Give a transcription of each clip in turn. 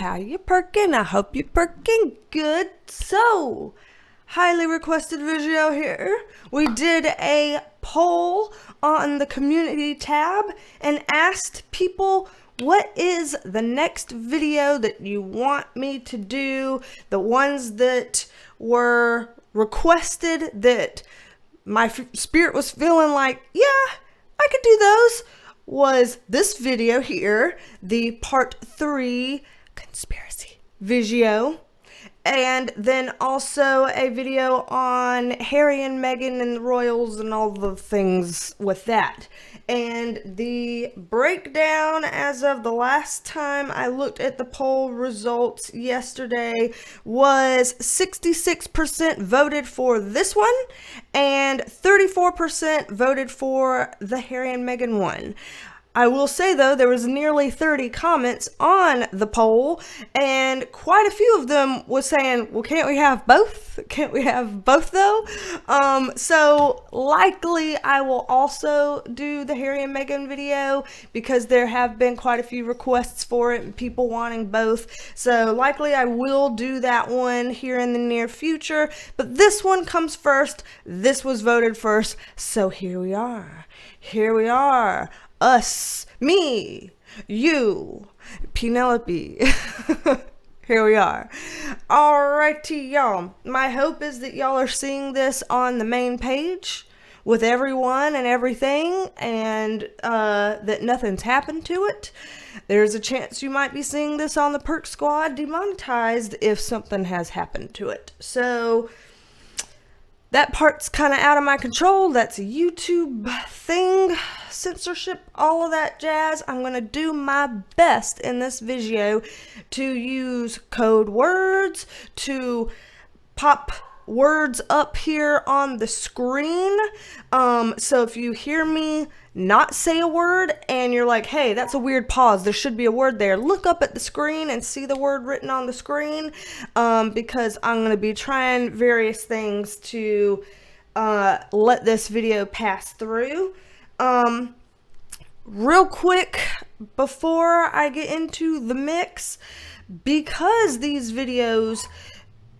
how you perking? I hope you're perking good. So, highly requested video here. We did a poll on the community tab and asked people, what is the next video that you want me to do? The ones that were requested that my spirit was feeling like, yeah, I could do those, was this video here, the part 3 conspiracy video. And then also a video on Harry and Meghan and the royals and all the things with that. And the breakdown as of the last time I looked at the poll results yesterday was 66% voted for this one and 34% voted for the Harry and Meghan one. I will say, though, there was nearly 30 comments on the poll, and quite a few of them was saying, well, can't we have both? Can't we have both, though? So likely I will also do the Harry and Meghan video because there have been quite a few requests for it and people wanting both. So likely I will do that one here in the near future, but this one comes first. This was voted first, so here we are. Here we are. Us, me, you, Penelope. Here we are. Alrighty, y'all. My hope is that y'all are seeing this on the main page with everyone and everything, and that nothing's happened to it. There's a chance you might be seeing this on the Perk Squad demonetized if something has happened to it. So that part's kind of out of my control. That's a YouTube thing, censorship, all of that jazz. I'm going to do my best in this video to use code words, to pop words up here on the screen. So if you hear me not say a word and you're like, hey, that's a weird pause, there should be a word there, look up at the screen and see the word written on the screen, because I'm going to be trying various things to let this video pass through. Real quick before I get into the mix, because these videos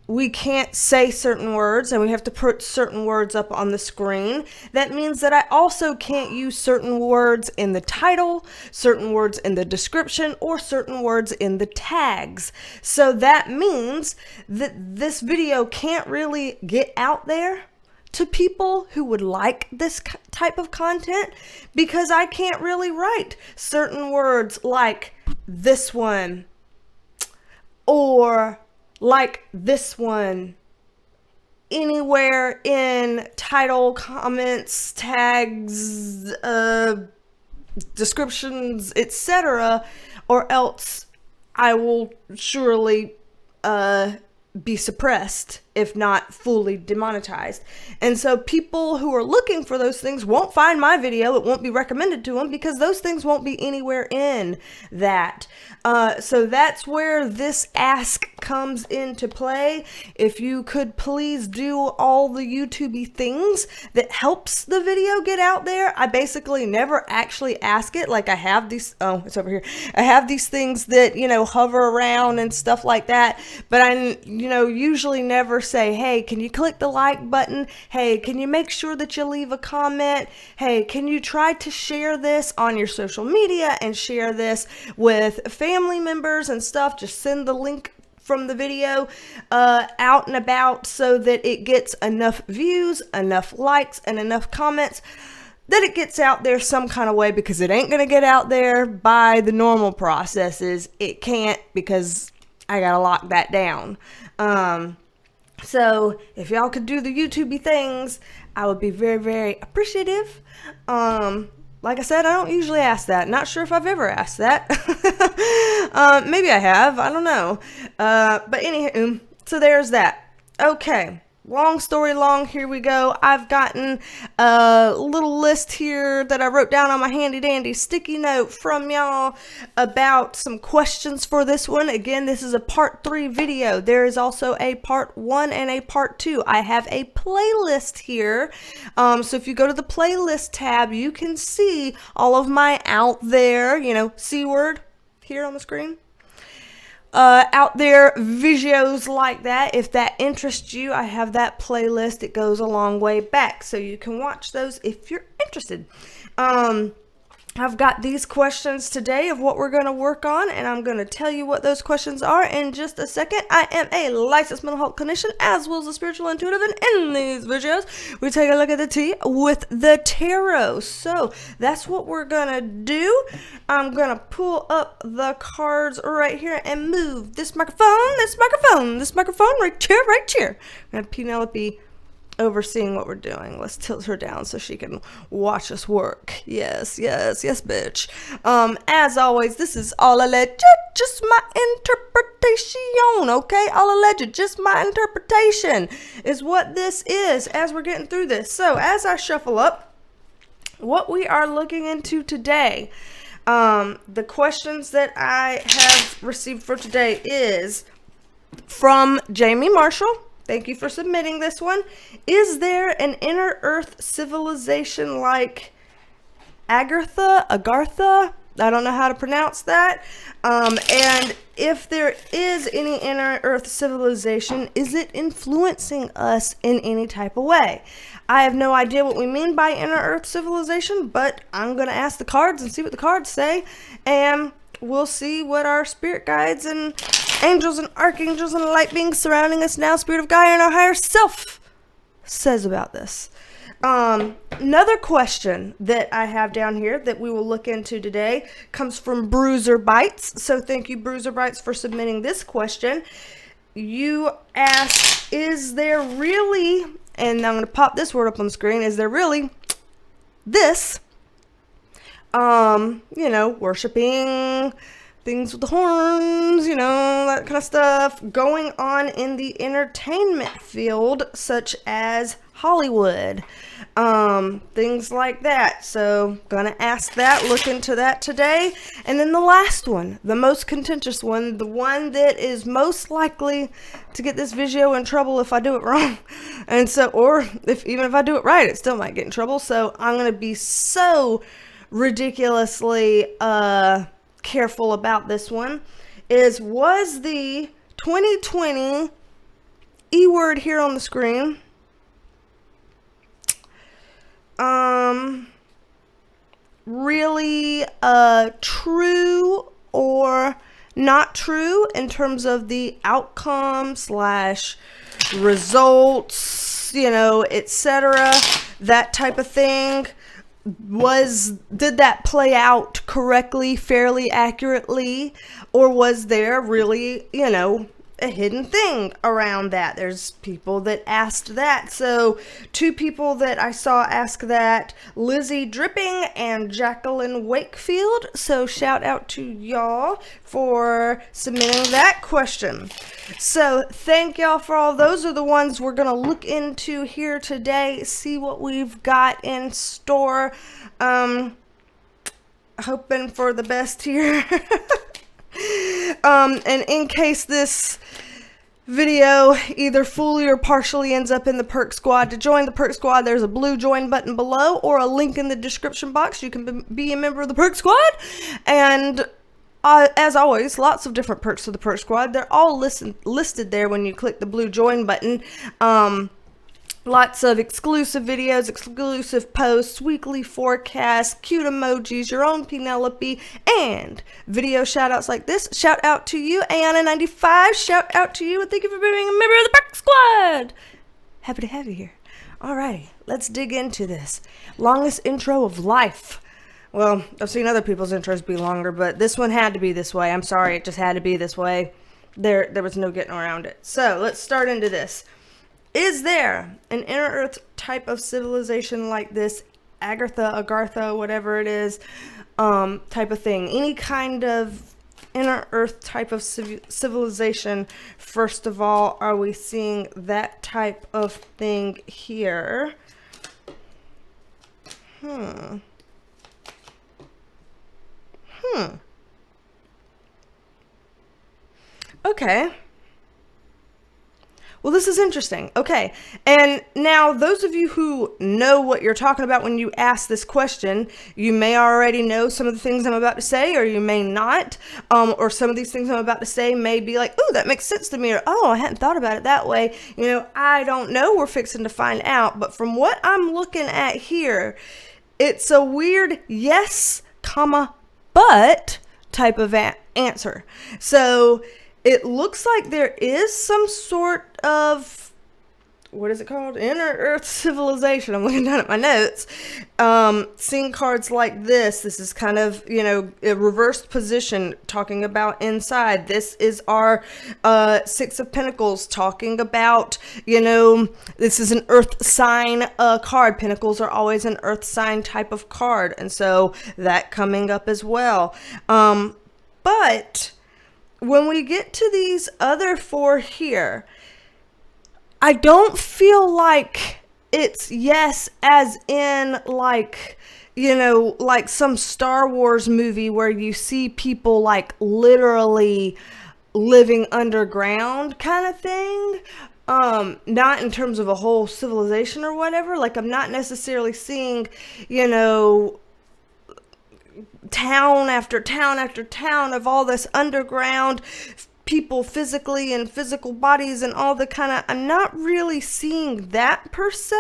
we can't say certain words and we have to put certain words up on the screen, that means that I also can't use certain words in the title, certain words in the description, or certain words in the tags. So that means that this video can't really get out there to people who would like this type of content because I can't really write certain words like this one or like this one anywhere in title, comments, tags, descriptions, etc., or else I will surely be suppressed, if not fully demonetized. And so people who are looking for those things won't find my video. It won't be recommended to them because those things won't be anywhere in that. So that's where this ask comes into play. If you could please do all the YouTube-y things that helps the video get out there. I basically never actually ask it. Like I have these, oh, it's over here. I have these things that, you know, hover around and stuff like that. But I, you know, usually never say, hey, can you click the like button? Hey, can you make sure that you leave a comment? Hey, can you try to share this on your social media and share this with family members and stuff? Just send the link from the video out and about so that it gets enough views, enough likes, and enough comments that it gets out there some kind of way, because it ain't going to get out there by the normal processes. It can't, because I got to lock that down. So if y'all could do the YouTube-y things, I would be very, very appreciative. Like I said, I don't usually ask that. Not sure if I've ever asked that. Maybe I have. I don't know. But anywho, so there's that. Okay. Long story long, here we go. I've gotten a little list here that I wrote down on my handy dandy sticky note from y'all about some questions for this one. Again, this is a part 3 video. There is also a part 1 and a part 2. I have a playlist here. So if you go to the playlist tab, you can see all of my out there, you know, C word here on the screen. out there videos like that. If that interests you, I have that playlist. It goes a long way back, so you can watch those if you're interested. I've got these questions today of what we're going to work on, and I'm going to tell you what those questions are in just a second. I am a licensed mental health clinician as well as a spiritual intuitive, and in these videos, we take a look at the tea with the tarot. So that's what we're going to do. I'm going to pull up the cards right here and move this microphone, right here. I'm going to Penelope overseeing what we're doing. Let's tilt her down so she can watch us work. Yes, bitch. As always, this is all alleged, just my interpretation, okay? All alleged, just my interpretation is what this is as we're getting through this. So as I shuffle up, what we are looking into today, the questions that I have received for today is from Jamie Marshall. Thank you for submitting this one. Is there an inner earth civilization like Agartha? I don't know how to pronounce that. And if there is any inner earth civilization, is it influencing us in any type of way? I have no idea what we mean by inner earth civilization, but I'm going to ask the cards and see what the cards say. And we'll see what our spirit guides and angels and archangels and light beings surrounding us now, Spirit of Gaia and our higher self, says about this. Another question that I have down here that we will look into today comes from Bruiser Bites. So thank you, Bruiser Bites, for submitting this question. You ask, is there really, and I'm going to pop this word up on the screen, is there really this, worshiping things with the horns, that kind of stuff going on in the entertainment field, such as Hollywood, things like that. So gonna ask that, look into that today. And then the last one, the most contentious one, the one that is most likely to get this video in trouble if I do it wrong. And so, or even if I do it right, it still might get in trouble. So I'm gonna be so ridiculously careful about this one. Was the 2020 E-word here on the screen really true or not true in terms of the outcome / results, etc., that type of thing? Did that play out correctly, fairly accurately, or was there really, a hidden thing around that? There's people that asked that. So 2 people that I saw ask that, Lizzie Dripping and Jacqueline Wakefield. So shout out to y'all for submitting that question. So thank y'all for all those are the ones we're going to look into here today, see what we've got in store. Hoping for the best here. And in case this video either fully or partially ends up in the Perk Squad, to join the Perk Squad, there's a blue join button below or a link in the description box. You can be a member of the Perk Squad. And as always, lots of different perks of the Perk Squad. They're all listed there when you click the blue join button. Lots of exclusive videos, exclusive posts, weekly forecasts, cute emojis, your own Penelope, and video shout-outs like this. Shout out to you, Ayana95. Shout out to you, and thank you for being a member of the Perk Squad. Happy to have you here. Alrighty, let's dig into this. Longest intro of life. Well, I've seen other people's intros be longer, but this one had to be this way. I'm sorry, it just had to be this way. There was no getting around it. So, let's start into this. Is there an inner earth type of civilization like this, Agartha, whatever it is, type of thing? Any kind of inner earth type of civilization? First of all, are we seeing that type of thing here? Okay. Well, this is interesting. Okay. And now those of you who know what you're talking about when you ask this question, you may already know some of the things I'm about to say, or you may not. Or some of these things I'm about to say may be like, oh, that makes sense to me. Or, oh, I hadn't thought about it that way. You know, I don't know. We're fixing to find out. But from what I'm looking at here, it's a weird yes, comma, but type of answer. So it looks like there is some sort of, what is it called? Inner Earth civilization. I'm looking down at my notes. Seeing cards like this is kind of, you know, a reversed position talking about inside. This is our Six of Pentacles talking about, you know, this is an earth sign card. Pentacles are always an earth sign type of card. And so that coming up as well. But when we get to these other four here, I don't feel like it's yes as in like, you know, like some Star Wars movie where you see people like literally living underground kind of thing. Not in terms of a whole civilization or whatever. Like, I'm not necessarily seeing, you know, town after town after town of all this underground people physically and physical bodies and all the kind of, I'm not really seeing that per se.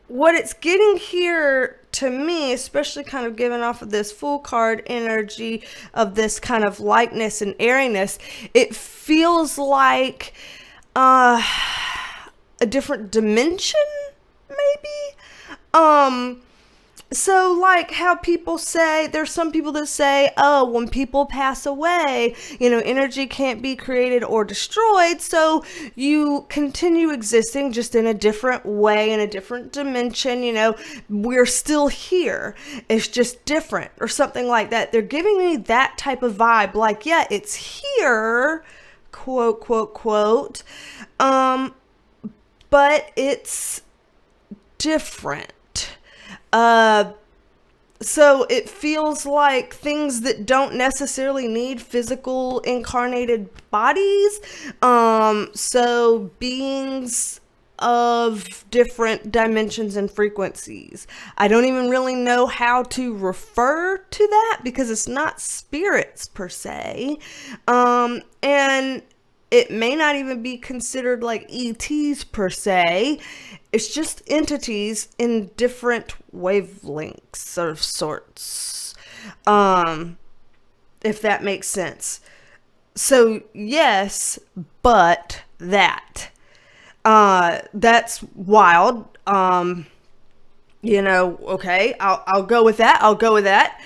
What it's getting here to me, especially kind of given off of this full card energy of this kind of lightness and airiness, it feels like a different dimension, maybe. So like how people say, there's some people that say, oh, when people pass away, you know, energy can't be created or destroyed. So you continue existing just in a different way, in a different dimension. You know, we're still here. It's just different or something like that. They're giving me that type of vibe. Like, yeah, it's here, quote, quote, quote. But it's different. So it feels like things that don't necessarily need physical incarnated bodies. So beings of different dimensions and frequencies. I don't even really know how to refer to that because it's not spirits per se. And it may not even be considered like ETs per se. It's just entities in different wavelengths of sorts. If that makes sense. So yes, but that. That's wild. You know, okay, I'll go with that. I'll go with that.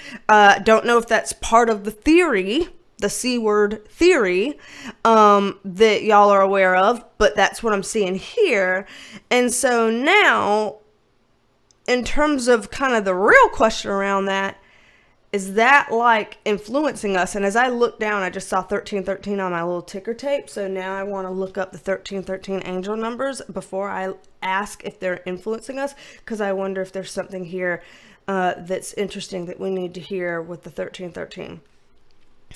Don't know if that's part of the theory, the C word theory, that y'all are aware of, but that's what I'm seeing here. And so now, in terms of kind of the real question around that, is that like influencing us? And as I look down, I just saw 1313 on my little ticker tape. So now I want to look up the 1313 angel numbers before I ask if they're influencing us, because I wonder if there's something here that's interesting that we need to hear with the 1313.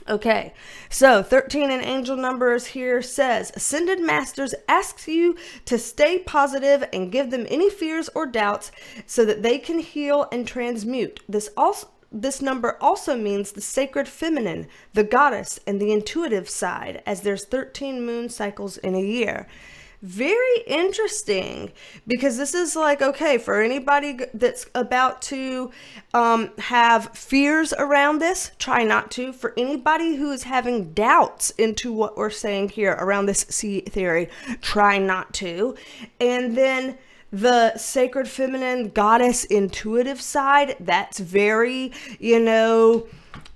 Okay, so 13 in angel numbers here says, Ascended Masters asks you to stay positive and give them any fears or doubts so that they can heal and transmute. This number also means the sacred feminine, the goddess, and the intuitive side, as there's 13 moon cycles in a year. Very interesting, because this is like, okay, for anybody that's about to have fears around this, try not to. For anybody who is having doubts into what we're saying here around this C theory, try not to. And then the sacred feminine, goddess, intuitive side, that's very, you know,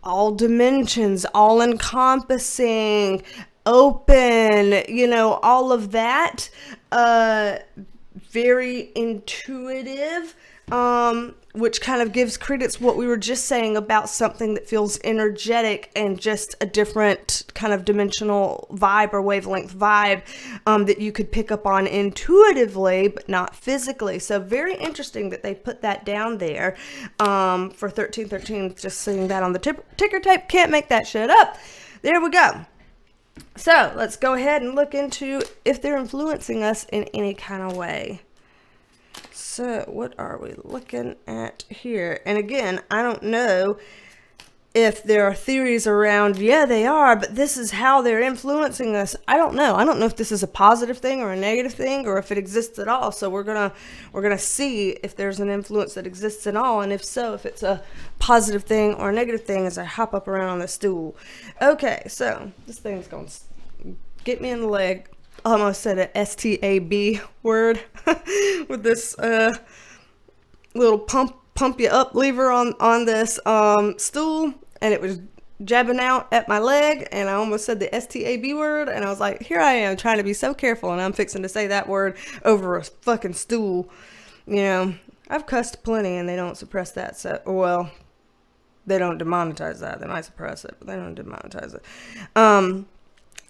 all dimensions, all encompassing, open, you know, all of that, very intuitive, which kind of gives credence what we were just saying about something that feels energetic and just a different kind of dimensional vibe or wavelength vibe, that you could pick up on intuitively, but not physically. So very interesting that they put that down there, for 1313, just seeing that on the ticker tape. Can't make that shit up. There we go. So let's go ahead and look into if they're influencing us in any kind of way. So what are we looking at here? And again, I don't know if there are theories around, yeah, they are, but this is how they're influencing us. I don't know. I don't know if this is a positive thing or a negative thing, or if it exists at all. So we're gonna see if there's an influence that exists at all, and if so, if it's a positive thing or a negative thing as I hop up around on the stool. Okay, so this thing's gonna get me in the leg. I almost said an STAB word with this little pump you up lever on this stool, and it was jabbing out at my leg, and I almost said the STAB word, and I was like, here I am trying to be so careful, and I'm fixing to say that word over a fucking stool. You know, I've cussed plenty, and they don't suppress that. So, well, they don't demonetize that. They might suppress it, but they don't demonetize it.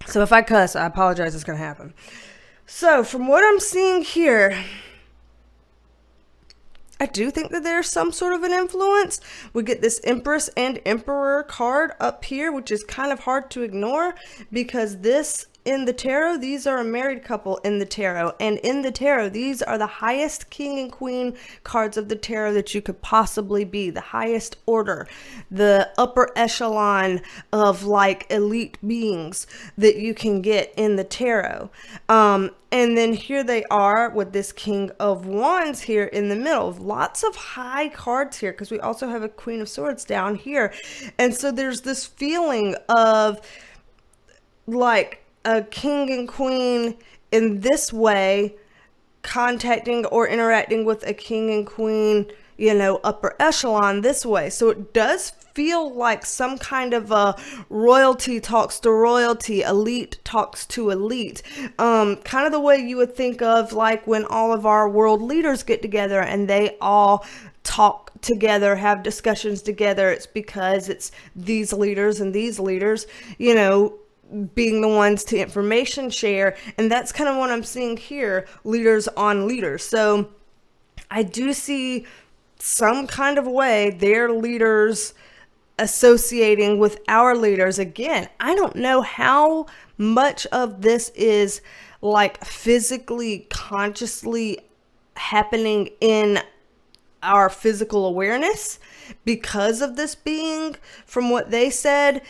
So if I cuss, I apologize. It's gonna happen. So from what I'm seeing here, I do think that there's some sort of an influence. We get this Empress and Emperor card up here, which is kind of hard to ignore, because this in the tarot, these are a married couple in the tarot, and in the tarot, these are the highest king and queen cards of the tarot that you could possibly be, the highest order, the upper echelon of like elite beings that you can get in the tarot. And then here they are with this King of Wands here in the middle. Lots of high cards here, because we also have a Queen of Swords down here. And so there's this feeling of like a king and queen in this way contacting or interacting with a king and queen, you know, upper echelon this way. So it does feel like some kind of a royalty talks to royalty, elite talks to elite. Kind of the way you would think of like when all of our world leaders get together and they all talk together, have discussions together. It's because it's these leaders and these leaders, you know, being the ones to information share. And that's kind of what I'm seeing here, leaders on leaders. So I do see some kind of way their leaders associating with our leaders. Again, I don't know how much of this is like physically, consciously happening in our physical awareness because of this being, from what they said,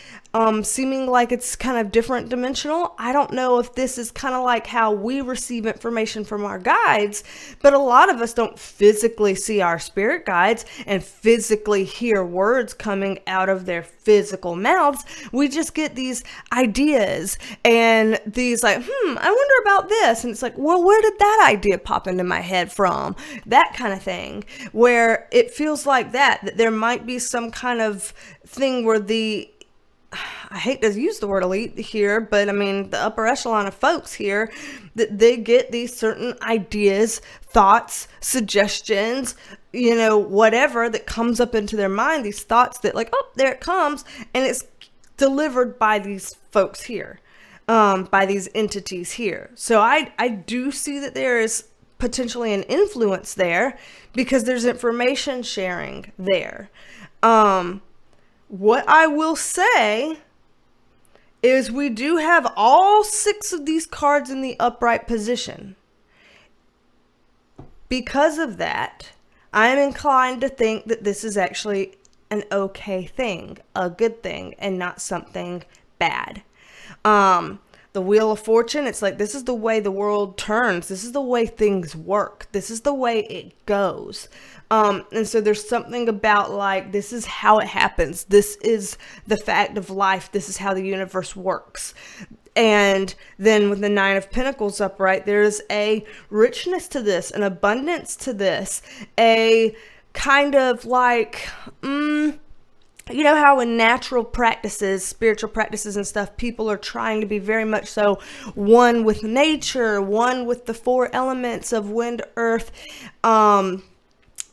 seeming like it's kind of different dimensional. I don't know if this is kind of like how we receive information from our guides, but a lot of us don't physically see our spirit guides and physically hear words coming out of their physical mouths. We just get these ideas and these like, I wonder about this. And it's like, well, where did that idea pop into my head from? That kind of thing, where it feels like that there might be some kind of thing where I hate to use the word elite here, but I mean, the upper echelon of folks here, that they get these certain ideas, thoughts, suggestions, you know, whatever that comes up into their mind, these thoughts that like, oh, there it comes. And it's delivered by these folks here, by these entities here. So I do see that there is potentially an influence there because there's information sharing there. What I will say is we do have all 6 of these cards in the upright position. Because of that, I'm inclined to think that this is actually an okay thing, a good thing, and not something bad. The Wheel of Fortune, it's like, this is the way the world turns. This is the way things work. This is the way it goes. And so there's something about like, this is how it happens. This is the fact of life. This is how the universe works. And then with the 9 of Pentacles upright, there's a richness to this, an abundance to this, a kind of like, you know how in natural practices, spiritual practices and stuff, people are trying to be very much so one with nature, one with the 4 elements of wind, earth,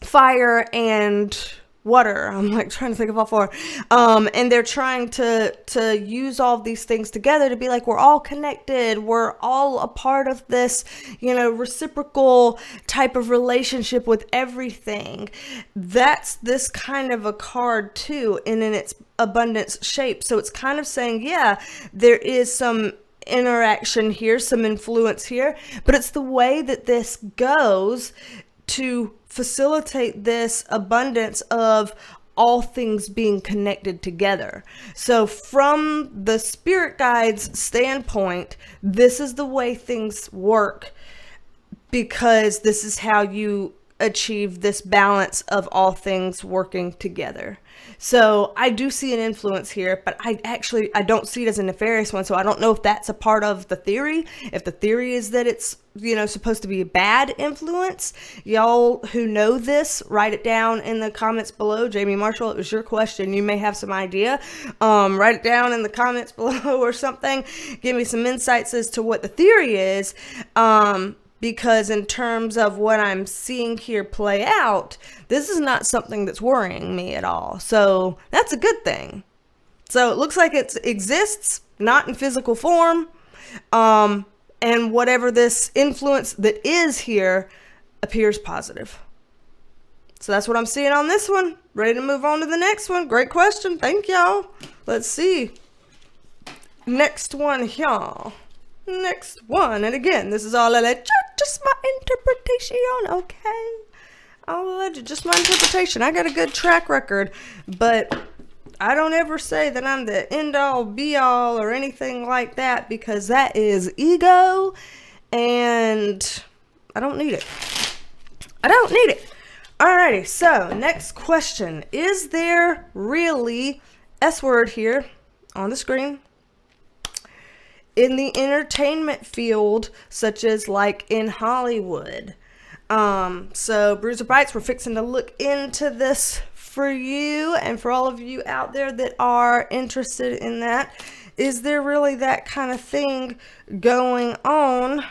fire, and water. I'm like trying to think of all 4. And they're trying to use all of these things together to be like, we're all connected. We're all a part of this, you know, reciprocal type of relationship with everything. That's this kind of a card too, and in its abundance shape. So it's kind of saying, yeah, there is some interaction here, some influence here, but it's the way that this goes to facilitate this abundance of all things being connected together. So from the spirit guide's standpoint, this is the way things work, because this is how you achieve this balance of all things working together. So I do see an influence here, but I don't see it as a nefarious one. So I don't know if that's a part of the theory. If the theory is that it's, supposed to be a bad influence, y'all who know this, write it down in the comments below. Jamie Marshall, it was your question. You may have some idea. Write it down in the comments below or something. Give me some insights as to what the theory is. Because in terms of what I'm seeing here play out, this is not something that's worrying me at all. So that's a good thing. So it looks like it exists, not in physical form. And whatever this influence that is here appears positive. So that's what I'm seeing on this one. Ready to move on to the next one. Great question. Thank y'all. Let's see. Next one, y'all. Next one, and again, this is all just my interpretation, okay? I'll just my interpretation. I got a good track record, but I don't ever say that I'm the end-all, be-all, or anything like that, because that is ego, and I don't need it. I don't need it. Alrighty, so next question. Is there really S-word here on the screen? In the entertainment field, such as like in Hollywood. So Bruiser Bites, we're fixing to look into this for you and for all of you out there that are interested in that. Is there really that kind of thing going on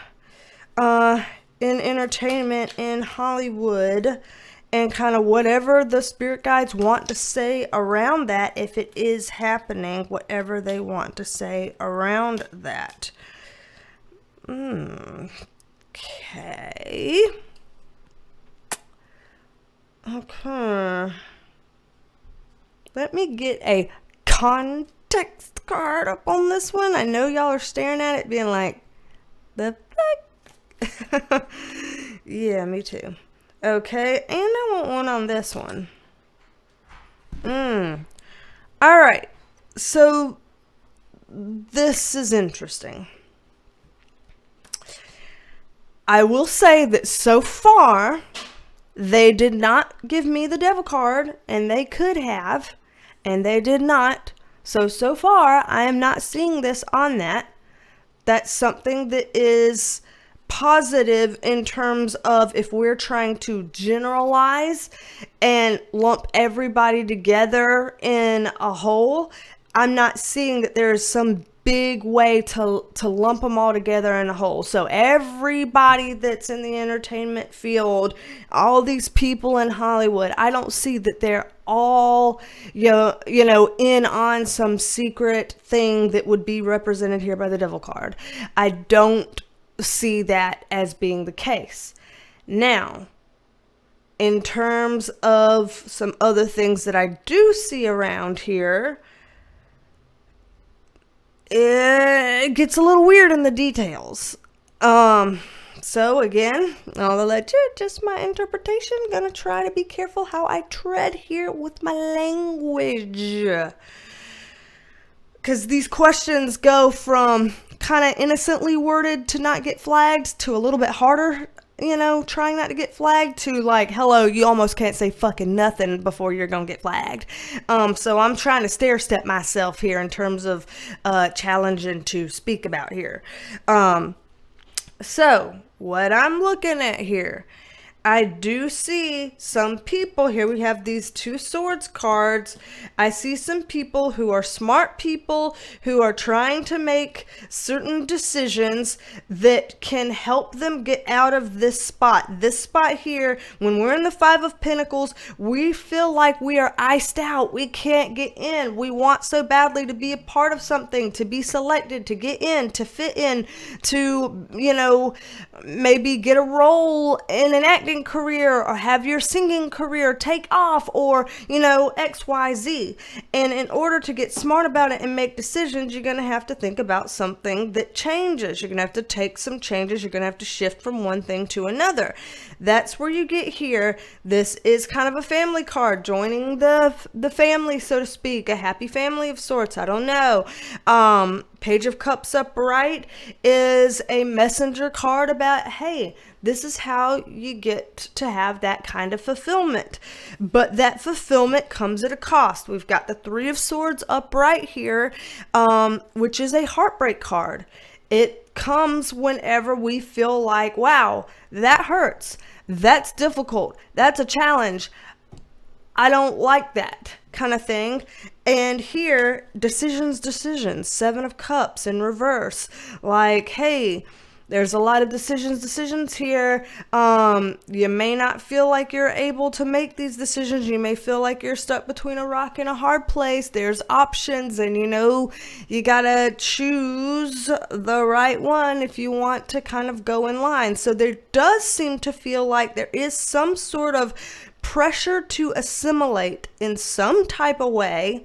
in entertainment in Hollywood? And kind of whatever the spirit guides want to say around that, if it is happening, whatever they want to say around that. Okay. Okay. Let me get a context card up on this one. I know y'all are staring at it being like, the fuck? Yeah, me too. Okay, and I want one on this one. Alright, so this is interesting. I will say that so far, they did not give me the devil card, and they could have, and they did not. So far, I am not seeing this on that. That's something that is positive in terms of if we're trying to generalize and lump everybody together in a whole. I'm not seeing that there's some big way to lump them all together in a whole. So everybody that's in the entertainment field, all these people in Hollywood, I don't see that they're all you know in on some secret thing that would be represented here by the devil card. I don't see that as being the case. Now, in terms of some other things that I do see around here, it gets a little weird in the details. So again, I'll let you, just my interpretation. Gonna try to be careful how I tread here with my language, because these questions go from kind of innocently worded to not get flagged to a little bit harder, trying not to get flagged, to like, hello, you almost can't say fucking nothing before you're gonna get flagged. So I'm trying to stair step myself here in terms of challenging to speak about here. So what I'm looking at here, I do see some people here. We have these two swords cards. I see some people who are smart people who are trying to make certain decisions that can help them get out of this spot. This spot here, when we're in the Five of Pentacles, we feel like we are iced out. We can't get in. We want so badly to be a part of something, to be selected, to get in, to fit in, to, maybe get a role in an acting acting career or have your singing career take off, or, you know, XYZ. And in order to get smart about it and make decisions, you're going to have to think about something that changes. You're going to have to take some changes. You're going to have to shift from one thing to another. That's where you get here. This is kind of a family card, joining the family, so to speak, a happy family of sorts. I don't know. Page of Cups upright is a messenger card about, hey, this is how you get to have that kind of fulfillment. But that fulfillment comes at a cost. We've got the Three of Swords upright here, which is a heartbreak card. It comes whenever we feel like, wow, that hurts. That's difficult. That's a challenge. I don't like that kind of thing. And here, decisions. Seven of Cups in reverse. Like, hey, there's a lot of decisions here. You may not feel like you're able to make these decisions. You may feel like you're stuck between a rock and a hard place. There's options, and you know, you gotta choose the right one if you want to kind of go in line. So there does seem to feel like there is some sort of pressure to assimilate in some type of way,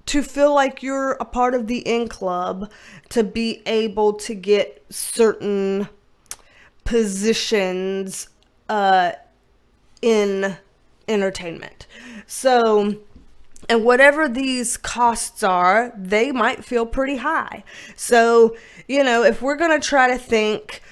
to feel like you're a part of the in club, to be able to get certain positions in entertainment. So, and whatever these costs are, they might feel pretty high. So, you know, if we're going to try to think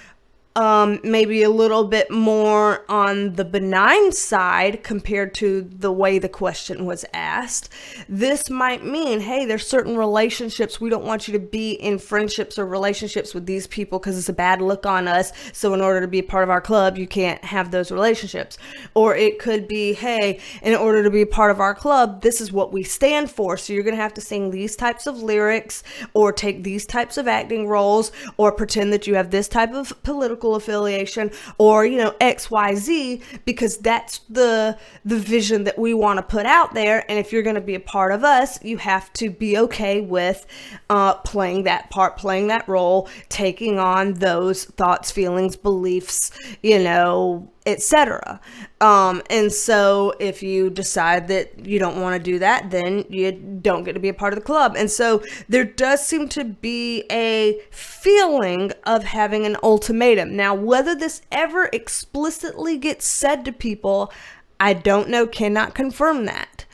maybe a little bit more on the benign side compared to the way the question was asked, this might mean, hey, there's certain relationships. We don't want you to be in friendships or relationships with these people because it's a bad look on us. So in order to be a part of our club, you can't have those relationships. Or it could be, hey, in order to be a part of our club, this is what we stand for. So you're going to have to sing these types of lyrics, or take these types of acting roles, or pretend that you have this type of political affiliation, or, you know, XYZ, because that's the vision that we want to put out there. And if you're going to be a part of us, you have to be okay with playing that part, playing that role, taking on those thoughts, feelings, beliefs, you know, etc. And so if you decide that you don't want to do that, then you don't get to be a part of the club. And so there does seem to be a feeling of having an ultimatum. Now, whether this ever explicitly gets said to people, I don't know, cannot confirm that.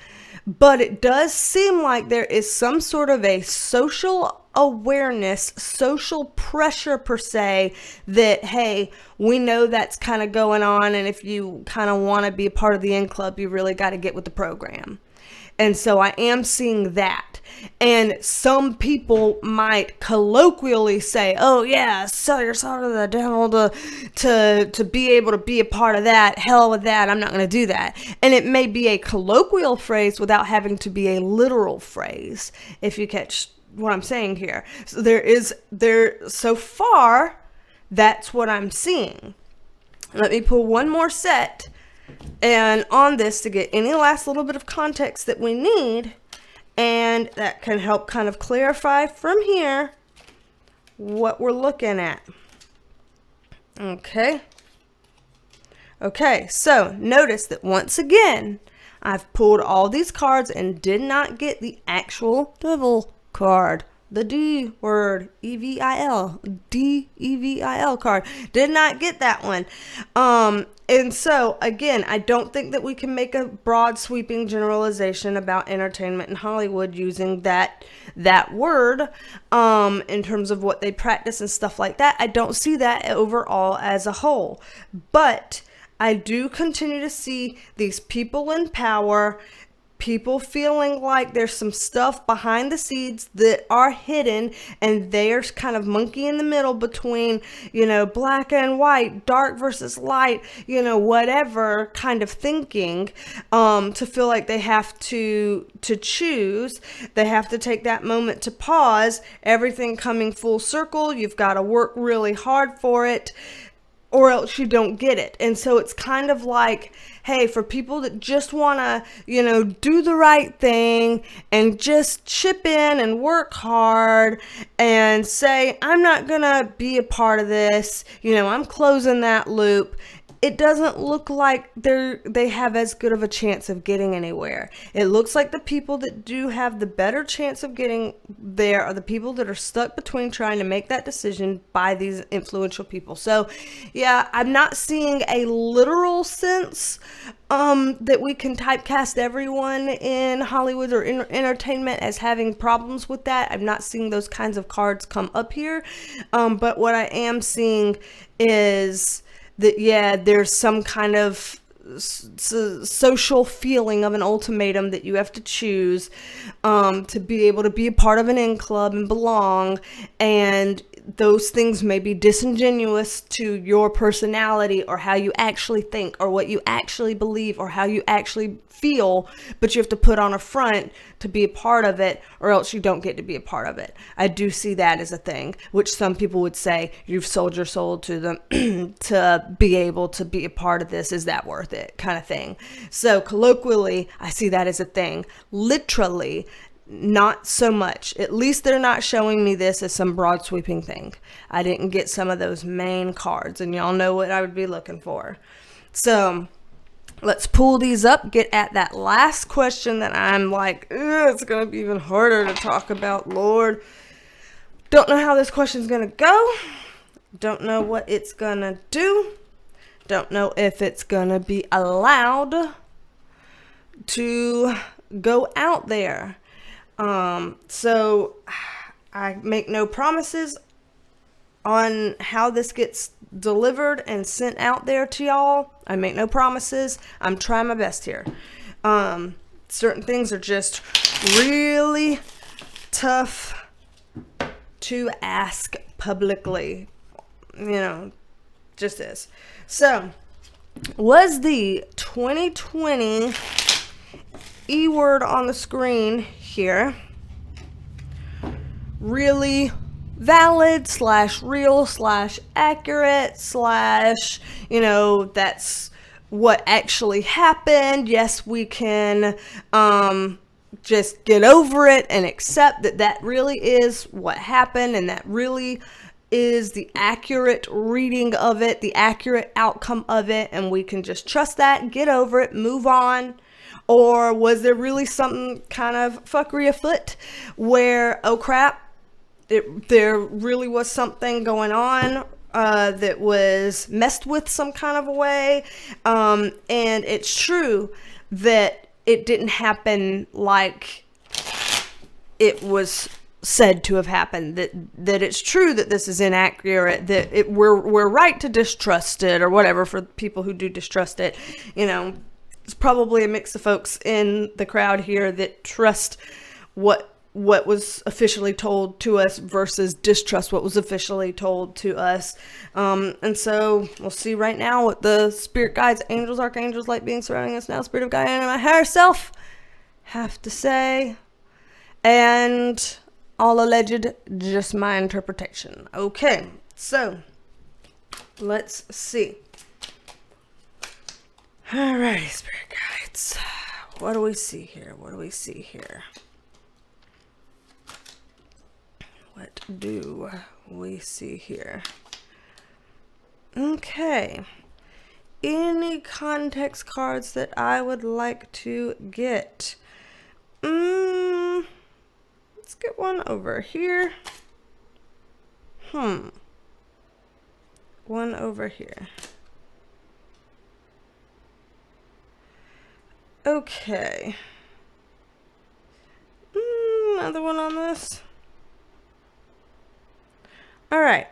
But it does seem like there is some sort of a social awareness, social pressure per se, that, hey, we know that's kind of going on, and if you kind of want to be a part of the in club, you really got to get with the program. And so I am seeing that. And some people might colloquially say, oh yeah, sell your soul to the devil to be able to be a part of that. Hell with that. I'm not going to do that. And it may be a colloquial phrase without having to be a literal phrase, if you catch what I'm saying here. So so far, that's what I'm seeing. Let me pull one more set and on this to get any last little bit of context that we need, and that can help kind of clarify from here what we're looking at. Okay, so notice that once again, I've pulled all these cards and did not get the actual devil card. The D word, E-V-I-L, D-E-V-I-L card. Did not get that one. And so, again, I don't think that we can make a broad sweeping generalization about entertainment in Hollywood using that word in terms of what they practice and stuff like that. I don't see that overall as a whole. But I do continue to see these people in power, people feeling like there's some stuff behind the scenes that are hidden, and they're kind of monkey in the middle between, you know, black and white, dark versus light, you know, whatever kind of thinking, to feel like they have to choose. They have to take that moment to pause, everything coming full circle. You've got to work really hard for it, or else you don't get it. And so it's kind of like, hey, for people that just want to, you know, do the right thing and just chip in and work hard and say, I'm not going to be a part of this, you know, I'm closing that loop. it doesn't look like they have as good of a chance of getting anywhere. It looks like the people that do have the better chance of getting there are the people that are stuck between trying to make that decision by these influential people. So yeah, I'm not seeing a literal sense that we can typecast everyone in Hollywood or entertainment as having problems with that. I'm not seeing those kinds of cards come up here. But what I am seeing is that, yeah, there's some kind of social feeling of an ultimatum that you have to choose to be able to be a part of an in club and belong, and those things may be disingenuous to your personality or how you actually think or what you actually believe or how you actually feel, but you have to put on a front to be a part of it, or else you don't get to be a part of it. I do see that as a thing, which some people would say you've sold your soul to them to be able to be a part of this. Is that worth it? Kind of thing. So colloquially, I see that as a thing. Literally, not so much. At least they're not showing me this as some broad sweeping thing. I didn't get some of those main cards, and y'all know what I would be looking for. So let's pull these up, get at that last question that I'm like, it's going to be even harder to talk about, Lord. Don't know how this question's going to go. Don't know what it's going to do. Don't know if it's going to be allowed to go out there. So I make no promises on how this gets delivered and sent out there to y'all. I make no promises. I'm trying my best here. Certain things are just really tough to ask publicly, just is. So, was the 2020 E-word on the screen here really valid / real / accurate / that's what actually happened? Yes, we can just get over it and accept that really is what happened, and that really is the accurate reading of it, the accurate outcome of it, and we can just trust that, get over it, move on. Or was there really something kind of fuckery afoot where, oh crap, there really was something going on that was messed with some kind of a way? And it's true that it didn't happen like it was said to have happened, that it's true that this is inaccurate, that we're right to distrust it, or whatever, for people who do distrust it. It's probably a mix of folks in the crowd here that trust what was officially told to us versus distrust what was officially told to us. And so we'll see right now what the spirit guides, angels, archangels, light beings surrounding us now, spirit of Gaia and my higher self have to say. And all alleged, just my interpretation. Okay, so let's see. Alrighty, spirit guides. What do we see here? What do we see here? What do we see here? Okay. Any context cards that I would like to get? Let's get one over here. One over here. Okay. Another one on this. All right.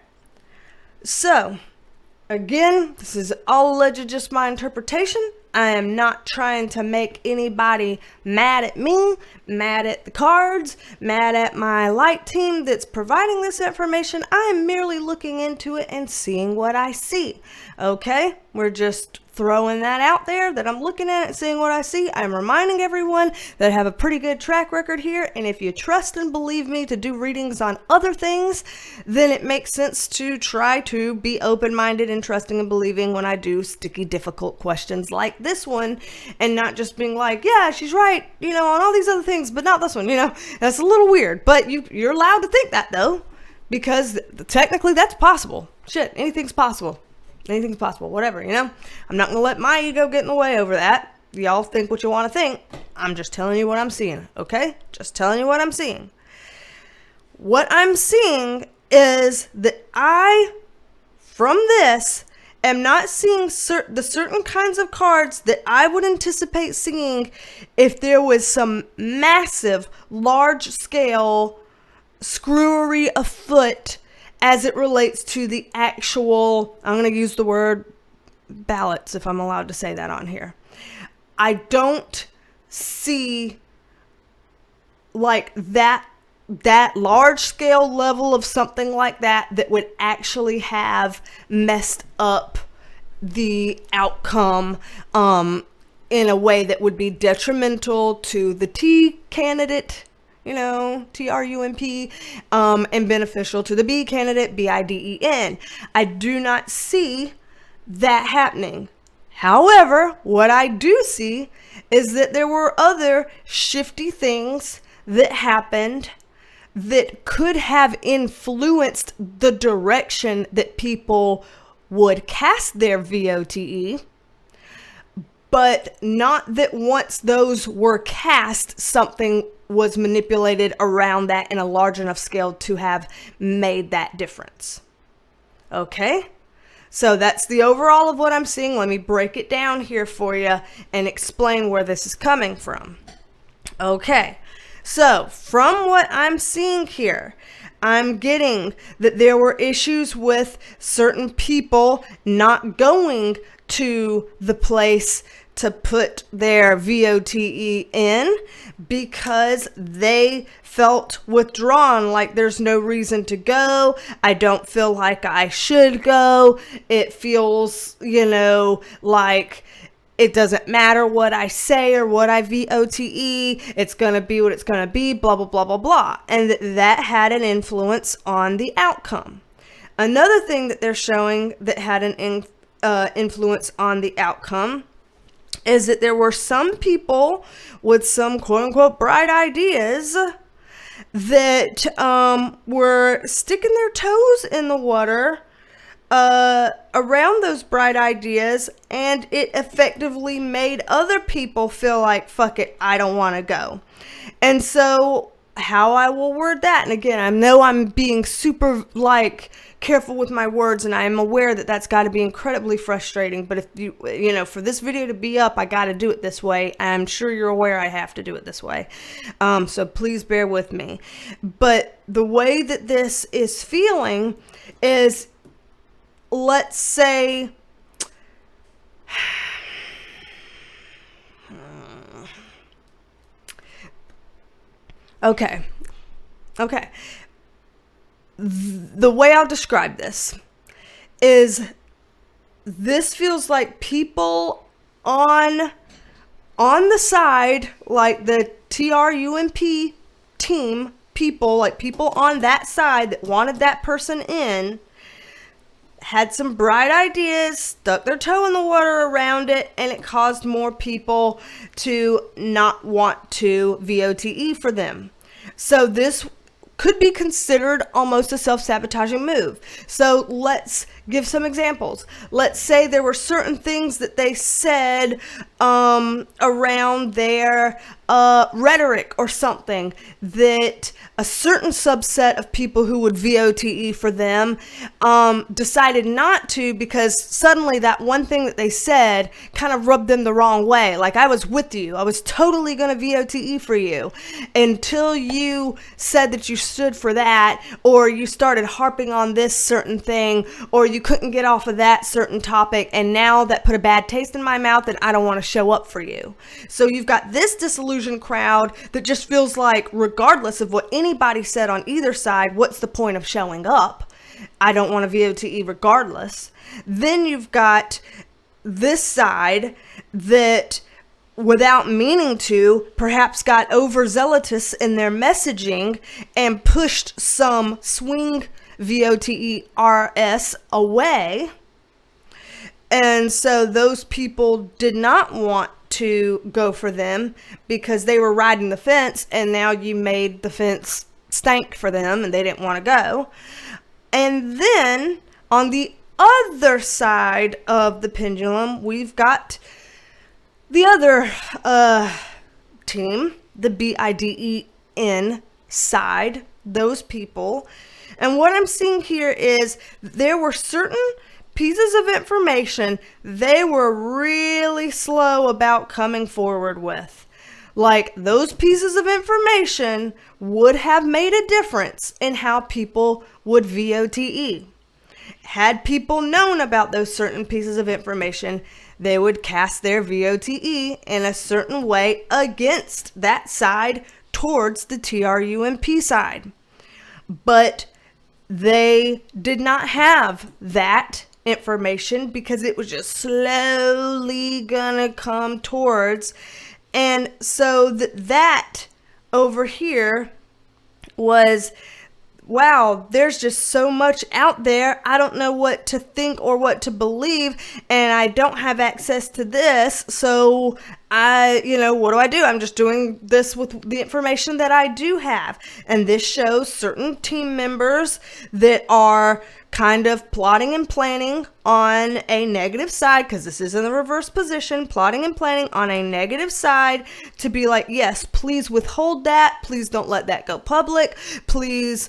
So, again, this is all alleged, just my interpretation. I am not trying to make anybody mad at me, mad at the cards, mad at my light team that's providing this information. I am merely looking into it and seeing what I see. Okay? We're just throwing that out there, that I'm looking at it, seeing what I see. I'm reminding everyone that I have a pretty good track record here, and if you trust and believe me to do readings on other things, then it makes sense to try to be open-minded and trusting and believing when I do sticky, difficult questions like this one, and not just being like, yeah, she's right, on all these other things, but not this one, That's a little weird, but you're allowed to think that, though, because technically that's possible. Shit, anything's possible. Anything's possible, whatever, you know? I'm not going to let my ego get in the way over that. Y'all think what you want to think. I'm just telling you what I'm seeing, okay? Just telling you what I'm seeing. What I'm seeing is that from this, am not seeing the certain kinds of cards that I would anticipate seeing if there was some massive, large-scale screwery afoot as it relates to the actual, I'm going to use the word ballots if I'm allowed to say that on here. I don't see like that large scale level of something like that would actually have messed up the outcome in a way that would be detrimental to the T candidate, you know, TRUMP, and beneficial to the B candidate, BIDEN. I do not see that happening. However, what I do see is that there were other shifty things that happened that could have influenced the direction that people would cast their VOTE, but not that once those were cast, something was manipulated around that in a large enough scale to have made that difference. Okay? So that's the overall of what I'm seeing. Let me break it down here for you and explain where this is coming from. Okay. So from what I'm seeing here, I'm getting that there were issues with certain people not going to the place to put their VOTE in because they felt withdrawn, like there's no reason to go. I don't feel like I should go. It feels, you know, like it doesn't matter what I say or what I VOTE. It's going to be what it's going to be, blah, blah, blah, blah, blah. And that had an influence on the outcome. Another thing that they're showing that had an influence on the outcome is that there were some people with some quote unquote bright ideas that were sticking their toes in the water around those bright ideas, and it effectively made other people feel like, fuck it, I don't want to go. And so how I will word that, and again, I know I'm being super like careful with my words, and I am aware that that's got to be incredibly frustrating, but if you know, for this video to be up, I got to do it this way. I'm sure you're aware I have to do it this way, so please bear with me. But the way that this is feeling is, let's say okay the way I'll describe this is, this feels like people on the side, like the TRUMP team people, like people on that side that wanted that person in, had some bright ideas, stuck their toe in the water around it, and it caused more people to not want to VOTE for them. So this could be considered almost a self-sabotaging move. So let's give some examples. Let's say there were certain things that they said around their rhetoric or something that a certain subset of people who would VOTE for them decided not to, because suddenly that one thing that they said kind of rubbed them the wrong way. Like, I was with you. I was totally going to VOTE for you until you said that you stood for that, or you started harping on this certain thing, or you couldn't get off of that certain topic, and now that put a bad taste in my mouth and I don't want to show up for you. So you've got this disillusioned crowd that just feels like, regardless of what anybody said on either side, what's the point of showing up? I don't want to VOTE regardless. Then you've got this side that, without meaning to, perhaps got overzealous in their messaging and pushed some swing VOTE RS away. And so those people did not want to go for them because they were riding the fence, and now you made the fence stank for them and they didn't want to go. And then on the other side of the pendulum, we've got the other team, the BIDEN side, those people. And what I'm seeing here is there were certain pieces of information they were really slow about coming forward with. Like, those pieces of information would have made a difference in how people would VOTE. Had people known about those certain pieces of information, they would cast their VOTE in a certain way against that side towards the TRUMP side. But they did not have that information because it was just slowly gonna come towards. And so that over here was, wow, there's just so much out there. I don't know what to think or what to believe, and I don't have access to this. So what do? I'm just doing this with the information that I do have. And this shows certain team members that are kind of plotting and planning on a negative side, because this is in the reverse position, plotting and planning on a negative side to be like, yes, please withhold that. Please don't let that go public. Please,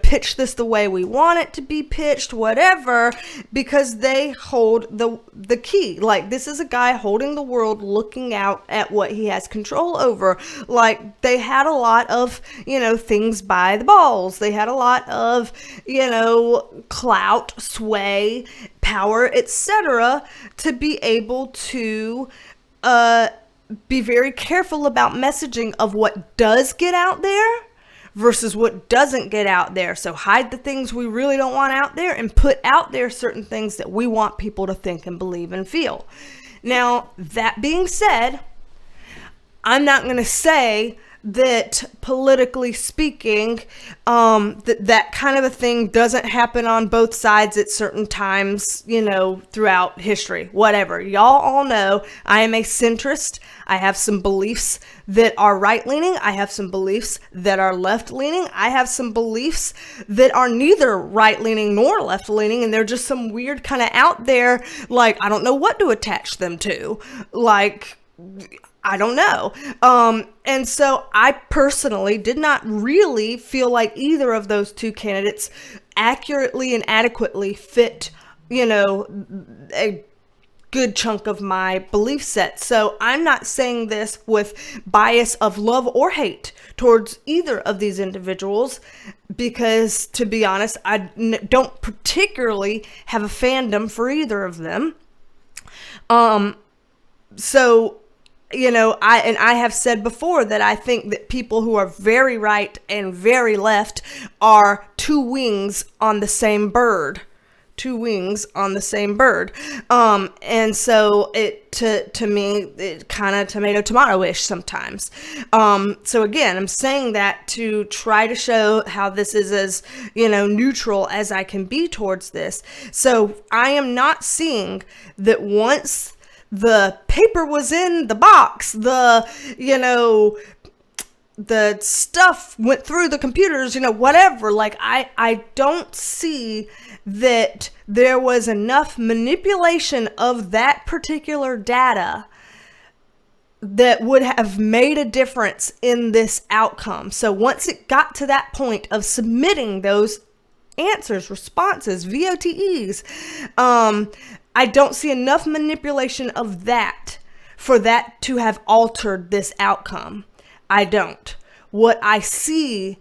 pitch this the way we want it to be pitched, whatever, because they hold the key. Like, this is a guy holding the world, looking out at what he has control over. Like, they had a lot of, things by the balls. They had a lot of, clout, sway, power, etc., to be able to be very careful about messaging of what does get out there versus what doesn't get out there. So hide the things we really don't want out there and put out there certain things that we want people to think and believe and feel. Now, that being said, I'm not going to say that politically speaking, that kind of a thing doesn't happen on both sides at certain times, throughout history, whatever. Y'all all know I am a centrist. I have some beliefs that are right-leaning. I have some beliefs that are left-leaning. I have some beliefs that are neither right-leaning nor left-leaning, and they're just some weird kind of out there, like, I don't know what to attach them to. Like, I don't know. And so I personally did not really feel like either of those two candidates accurately and adequately fit, a good chunk of my belief set. So I'm not saying this with bias of love or hate towards either of these individuals, because to be honest, I don't particularly have a fandom for either of them. I have said before that I think that people who are very right and very left are two wings on the same bird. And so it, to me, it kind of tomato-ish sometimes. So again, I'm saying that to try to show how this is as, neutral as I can be towards this. So I am not seeing that once the paper was in the box, the stuff went through the computers, whatever. Like, I don't see that there was enough manipulation of that particular data that would have made a difference in this outcome. So once it got to that point of submitting those answers, responses, VOTEs, I don't see enough manipulation of that for that to have altered this outcome. I don't. What I see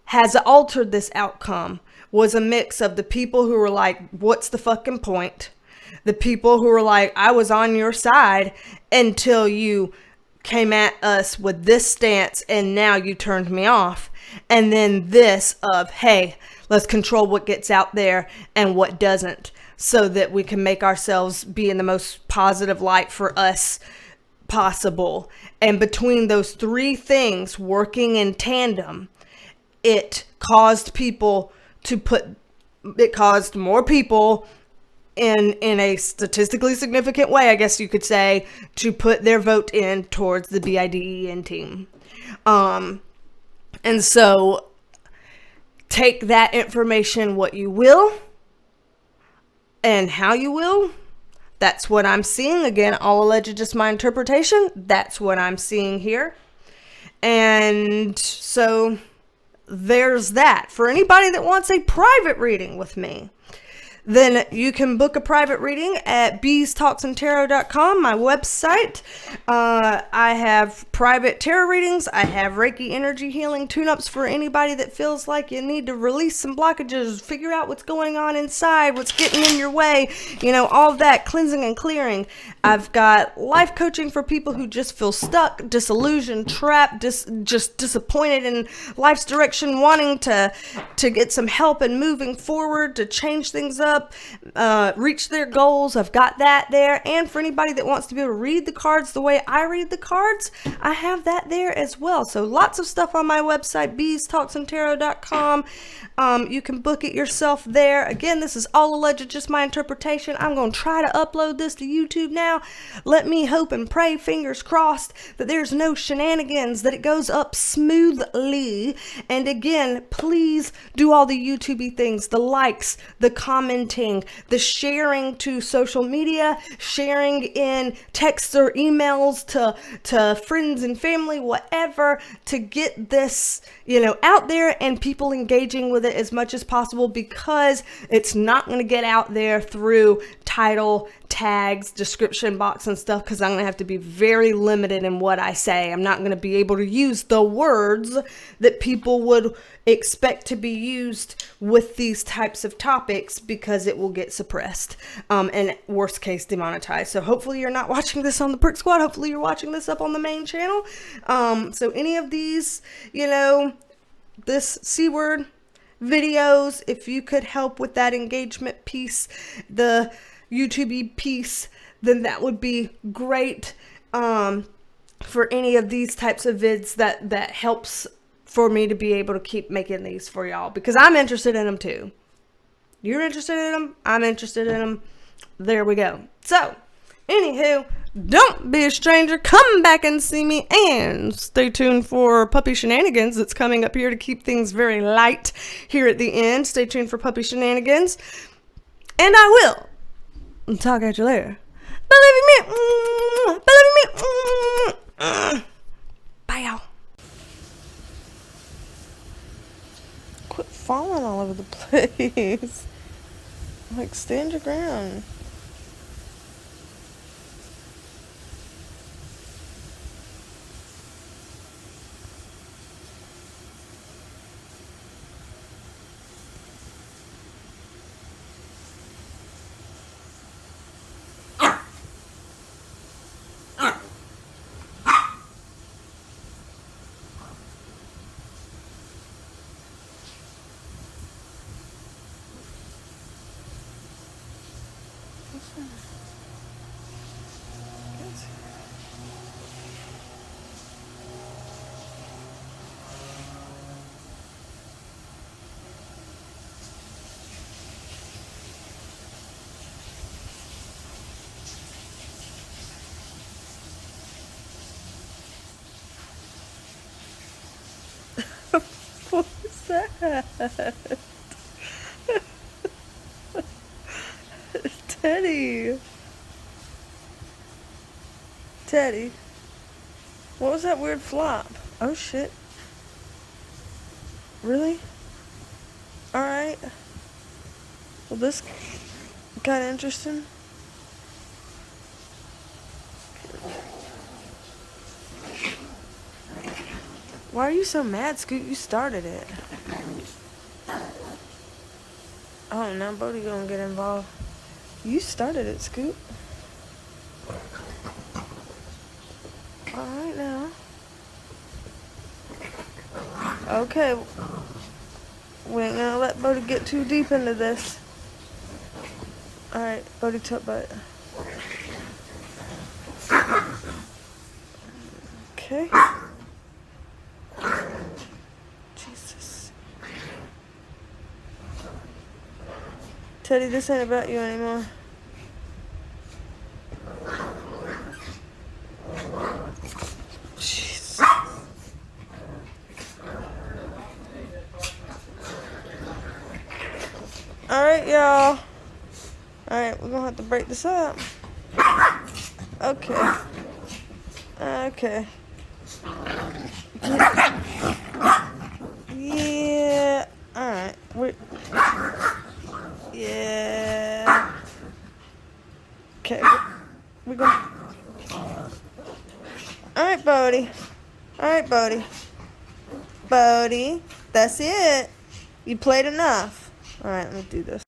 has altered this outcome was a mix of the people who were like, what's the fucking point? The people who were like, I was on your side until you came at us with this stance and now you turned me off. And then this of, hey, let's control what gets out there and what doesn't, so that we can make ourselves be in the most positive light for us possible. And between those three things working in tandem, it caused more people in a statistically significant way, I guess you could say, to put their vote in towards the BIDEN team. And so take that information what you will. And how you will, that's what I'm seeing. Again, all alleged, just my interpretation. That's what I'm seeing here. And so there's that. For anybody that wants a private reading with me, then you can book a private reading at BeasTalksAndTarot.com, my website. I have private tarot readings. I have Reiki Energy Healing tune-ups for anybody that feels like you need to release some blockages, figure out what's going on inside, what's getting in your way, you know, all of that, cleansing and clearing. I've got life coaching for people who just feel stuck, disillusioned, trapped, just disappointed in life's direction, wanting to get some help and moving forward, to change things up, reach their goals. I've got that there. And for anybody that wants to be able to read the cards the way I read the cards, I have that there as well. So lots of stuff on my website, BeasTalksAndTarot.com. You can book it yourself there. Again, this is all alleged, just my interpretation. I'm going to try to upload this to YouTube now. Let me hope and pray, fingers crossed, that there's no shenanigans, that it goes up smoothly. And again, please do all the YouTubey things, the likes, the commenting, the sharing to social media, sharing in texts or emails to friends and family, whatever, to get this, you know, out there and people engaging with it as much as possible, because it's not going to get out there through title, tags, description box and stuff, because I'm going to have to be very limited in what I say. I'm not going to be able to use the words that people would expect to be used with these types of topics, because it will get suppressed and worst case demonetized. So hopefully you're not watching this on the Perk Squad. Hopefully you're watching this up on the main channel. So any of these, you know, this C word videos, if you could help with that engagement piece, the YouTube piece, then that would be great. For any of these types of vids, that helps for me to be able to keep making these for y'all, because I'm interested in them too. You're interested in them, I'm interested in them. There we go. So anywho, don't be a stranger. Come back and see me, and stay tuned for puppy shenanigans that's coming up here to keep things very light here at the end. Stay tuned for puppy shenanigans, and I will talk at you later. Believe me. Bye, y'all. Quit falling all over the place. Like, stand your ground. What was that? Teddy. What was that weird flop? Oh shit. Really? Alright. Well, this got interesting. Why are you so mad, Scoot? You started it. Oh, now Bodie gonna get involved. You started it, Scoot. Alright now. Okay. We ain't gonna let Bodie get too deep into this. Alright, Bodie took butt. Okay. Jesus. Teddy, this ain't about you anymore. Jeez. Alright, y'all. Alright, we're gonna have to break this up. Okay. Okay. Yeah. Alright. Yeah. Okay. We're gonna. Alright, Bodie. Alright, Bodie. Bodie. That's it. You played enough. Alright, let me do this.